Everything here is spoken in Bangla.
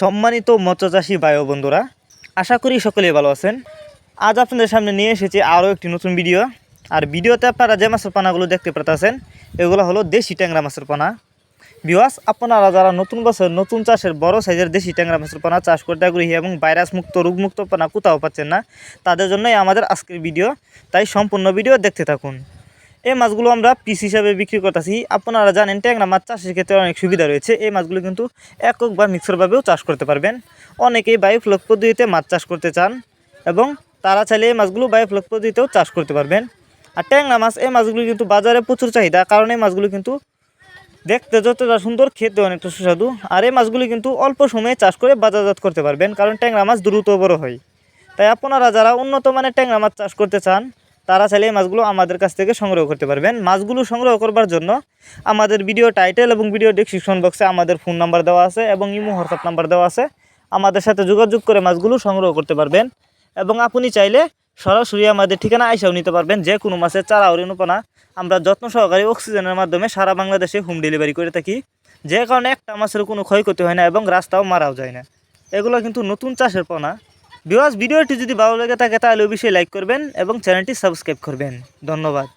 সম্মানিত মৎস্যচাষী ভাই ও বন্ধুরা, আশা করি সকলেই ভালো আছেন। আজ আপনাদের সামনে নিয়ে এসেছি আরও একটি নতুন ভিডিও। আর ভিডিওতে আপনারা যে মাছের পানাগুলো দেখতে পাচ্ছেন এগুলো হলো দেশি ট্যাংরা মাছের পানা। ভিউয়ার্স, আপনারা যারা নতুন বছর নতুন চাষের বড় সাইজের দেশি ট্যাংরা মাছের পানা চাষ করতে আগ্রহী এবং ভাইরাস মুক্ত রোগমুক্ত পানা কোথাও পাচ্ছেন না, তাদের জন্যই আমাদের আজকের ভিডিও। তাই সম্পূর্ণ ভিডিও দেখতে থাকুন। এই মাছগুলো আমরা পিস হিসাবে বিক্রি করতেছি। আপনারা জানেন ট্যাংরা মাছ চাষের ক্ষেত্রে অনেক সুবিধা রয়েছে। এই মাছগুলো কিন্তু একক বা মিক্সরভাবেও চাষ করতে পারবেন। অনেকেই বায়োফ্লক পদ্ধতিতে মাছ চাষ করতে চান এবং তারা চাইলে এই মাছগুলো বায়োফ্লক পদ্ধতিতেও চাষ করতে পারবেন। আর ট্যাংরা মাছ এই মাছগুলো কিন্তু বাজারে প্রচুর চাহিদা, কারণ এই মাছগুলো কিন্তু দেখতে যতটা সুন্দর, খেতে অনেকটা সুস্বাদু। আর এই মাছগুলি কিন্তু অল্প সময়ে চাষ করে বাজারজাত করতে পারবেন, কারণ ট্যাংরা মাছ দ্রুত বড় হয়। তাই আপনারা যারা উন্নত মানের ট্যাংরা মাছ চাষ করতে চান তারা চাইলে এই মাছগুলো আমাদের কাছ থেকে সংগ্রহ করতে পারবেন। মাছগুলো সংগ্রহ করবার জন্য আমাদের ভিডিও টাইটেল এবং ভিডিও ডেসক্রিপশন বক্সে আমাদের ফোন নাম্বার দেওয়া আছে এবং ইমো হোয়াটসঅ্যাপ নাম্বার দেওয়া আছে। আমাদের সাথে যোগাযোগ করে মাছগুলো সংগ্রহ করতে পারবেন এবং আপনি চাইলে সরাসরি আমাদের ঠিকানা আইসাও নিতে পারবেন। যে কোনো মাছের চারা ও রেণুপানা আমরা যত্ন সহকারে অক্সিজেনের মাধ্যমে সারা বাংলাদেশে হোম ডেলিভারি করে থাকি, যে কারণে একটা মাছের কোনো ক্ষয়ক্ষতি হয় না এবং রাস্তাও মারাও যায় না। এগুলো কিন্তু নতুন চাষের পোনা। ভিউয়ার্স, ভিডিওটি যদি ভালো লেগে থাকে তাহলে অবশ্যই লাইক করবেন এবং চ্যানেলটি সাবস্ক্রাইব করবেন। ধন্যবাদ।